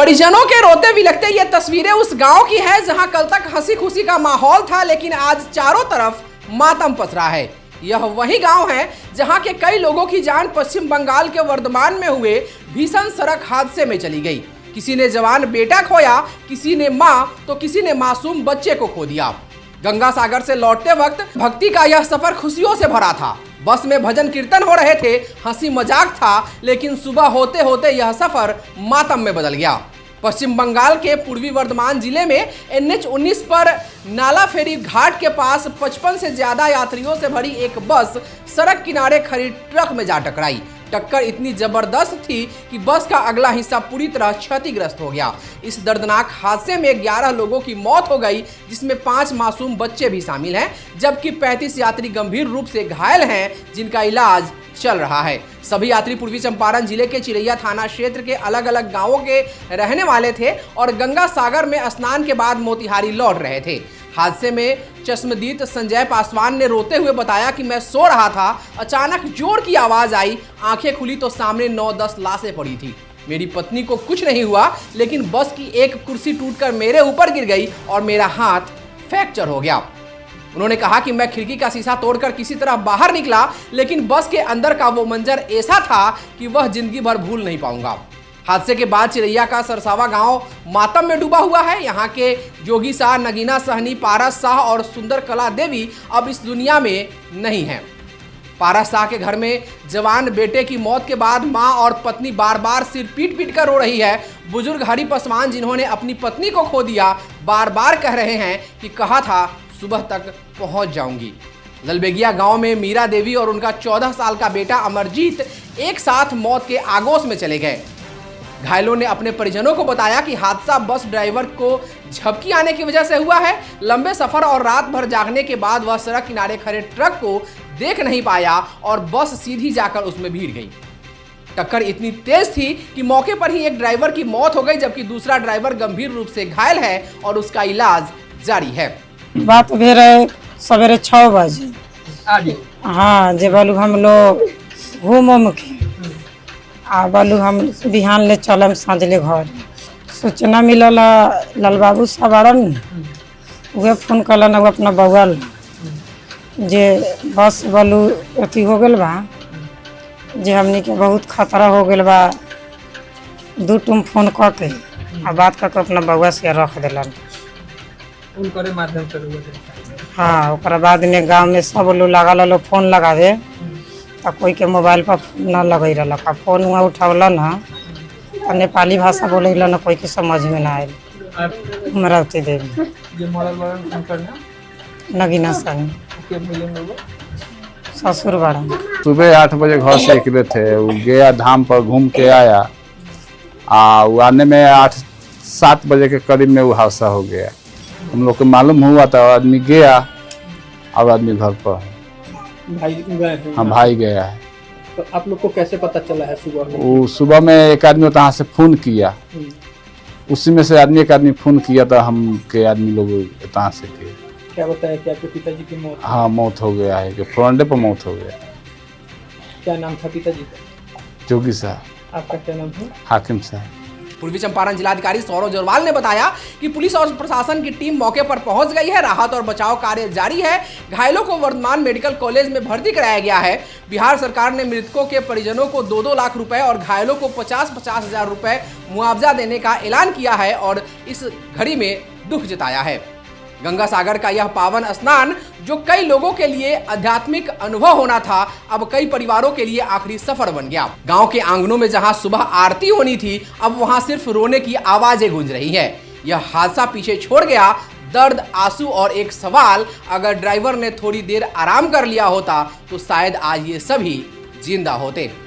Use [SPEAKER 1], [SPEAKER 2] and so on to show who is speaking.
[SPEAKER 1] परिजनों के रोते बिलखते ये तस्वीरें उस गांव की है जहां कल तक हंसी खुशी का माहौल था, लेकिन आज चारों तरफ मातम पसरा है। यह वही गांव है जहां के कई लोगों की जान पश्चिम बंगाल के वर्धमान में हुए भीषण सड़क हादसे में चली गई। किसी ने जवान बेटा खोया, किसी ने मां तो किसी ने मासूम बच्चे को खो दिया। गंगा सागर से लौटते वक्त भक्ति का यह सफर खुशियों से भरा था। बस में भजन कीर्तन हो रहे थे, हंसी मजाक था, लेकिन सुबह होते होते यह सफर मातम में बदल गया। पश्चिम बंगाल के पूर्वी वर्धमान जिले में NH-19 पर नाला फेरी घाट के पास 55 से ज्यादा यात्रियों से भरी एक बस सड़क किनारे खड़ी ट्रक में जा टकराई। टक्कर इतनी जबरदस्त थी कि बस का अगला हिस्सा पूरी तरह क्षतिग्रस्त हो गया। इस दर्दनाक हादसे में 11 लोगों की मौत हो गई, जिसमें 5 मासूम बच्चे भी शामिल हैं, जबकि 35 यात्री गंभीर रूप से घायल हैं, जिनका इलाज चल रहा है। सभी यात्री पूर्वी चंपारण जिले के चिरैया थाना क्षेत्र के अलग अलग गांवों के रहने वाले थे और गंगा सागर में स्नान के बाद मोतिहारी लौट रहे थे। हादसे में चश्मदीद संजय पासवान ने रोते हुए बताया कि मैं सो रहा था, अचानक जोर की आवाज आई, आंखें खुली तो सामने 9-10 लाशें पड़ी थी। मेरी पत्नी को कुछ नहीं हुआ, लेकिन बस की एक कुर्सी टूटकर मेरे ऊपर गिर गई और मेरा हाथ फ्रैक्चर हो गया। उन्होंने कहा कि मैं खिड़की का शीशा तोड़कर किसी तरह बाहर निकला, लेकिन बस के अंदर का वो मंजर ऐसा था कि वह जिंदगी भर भूल नहीं पाऊंगा। हादसे के बाद चिरैया का सरसावा गांव मातम में डूबा हुआ है। यहाँ के जोगी शाह, नगीना सहनी, पारस शाह और सुंदर कला देवी अब इस दुनिया में नहीं हैं। पारस शाह के घर में जवान बेटे की मौत के बाद मां और पत्नी बार बार सिर पीट पीट कर रो रही है। बुजुर्ग हरि पासवान, जिन्होंने अपनी पत्नी को खो दिया, बार बार कह रहे हैं कि कहा था सुबह तक पहुंच जाऊंगी। ललबेगिया गांव में मीरा देवी और उनका 14 साल का बेटा अमरजीत एक साथ मौत के आगोश में चले गए। घायलों ने अपने परिजनों को बताया कि हादसा बस ड्राइवर को झपकी आने की वजह से हुआ है। लंबे सफर और रात भर जागने के बाद वह सड़क किनारे खड़े ट्रक को देख नहीं पाया और बस सीधी जाकर उसमें भिड़ गई। टक्कर इतनी तेज थी कि मौके पर ही एक ड्राइवर की मौत हो गई, जबकि दूसरा ड्राइवर गंभीर रूप से घायल है और उसका इलाज जारी है।
[SPEAKER 2] बात भेल है सवेरे 6 बजे। हाँ, जे बोलू हम लोग घूम के आ बोलू हम बिहान ले चलम साँझले घर। सूचना मिलल लाल बाबू साहब उहे फोन कलन अपना बउआ जे बस बोलू अथी हो गल बा, जे हमनी के बहुत खतरा हो गल बा। 2 टूम फोन करके आ बात करके अपना बउआ से रख दिलन।
[SPEAKER 3] उनके माध्यम से
[SPEAKER 2] हाँ, ओकरा बाद में गांव में सब लोग लगा फोन लगावे, तो कोई के मोबाइल पर न लगे रहा। फोन वहाँ उठावल न नेपाली भाषा बोले न, कोई के समझ में ना आयल। अमरावती देवी नगीना संग ससुर बड़ा।
[SPEAKER 4] सुबह 8 बजे घर से निकले थे, वो गया धाम पर घूम के आया। वो आने में 8-7 बजे के करीब में वो हादसा हो गया। हम लोग को मालूम हुआ था, आदमी गया और आदमी घर पर
[SPEAKER 3] भाई गए हैं।
[SPEAKER 4] हाँ, भाई गया है।
[SPEAKER 3] तो आप लोग को कैसे पता चला है सुबह में?
[SPEAKER 4] वो सुबह में एक आदमी वहाँ से फोन किया, उसी में से आदमी एक आदमी फोन किया था, हम के आदमी लोग वहाँ से किए।
[SPEAKER 3] क्या बताया कि आपके पिताजी की मौत?
[SPEAKER 4] हाँ, मौत हो गया है, फ्रंटे पर मौत हो गया।
[SPEAKER 3] क्या नाम था पिताजी का?
[SPEAKER 4] जोगी साहब।
[SPEAKER 3] आपका क्या नाम है?
[SPEAKER 4] हाकिम साहब।
[SPEAKER 1] पूर्वी चंपारण जिलाधिकारी सौरव जोरवाल ने बताया कि पुलिस और प्रशासन की टीम मौके पर पहुंच गई है। राहत और बचाव कार्य जारी है। घायलों को वर्धमान मेडिकल कॉलेज में भर्ती कराया गया है। बिहार सरकार ने मृतकों के परिजनों को 2-2 लाख रुपए और घायलों को 50-50 हजार रुपए मुआवजा देने का ऐलान किया है और इस घड़ी में दुख जताया है। गंगा सागर का यह पावन स्नान, जो कई लोगों के लिए आध्यात्मिक अनुभव होना था, अब कई परिवारों के लिए आखिरी सफर बन गया। गांव के आंगनों में जहां सुबह आरती होनी थी, अब वहां सिर्फ रोने की आवाजें गूंज रही हैं। यह हादसा पीछे छोड़ गया दर्द, आंसू और एक सवाल, अगर ड्राइवर ने थोड़ी देर आराम कर लिया होता तो शायद आज ये सभी जिंदा होते।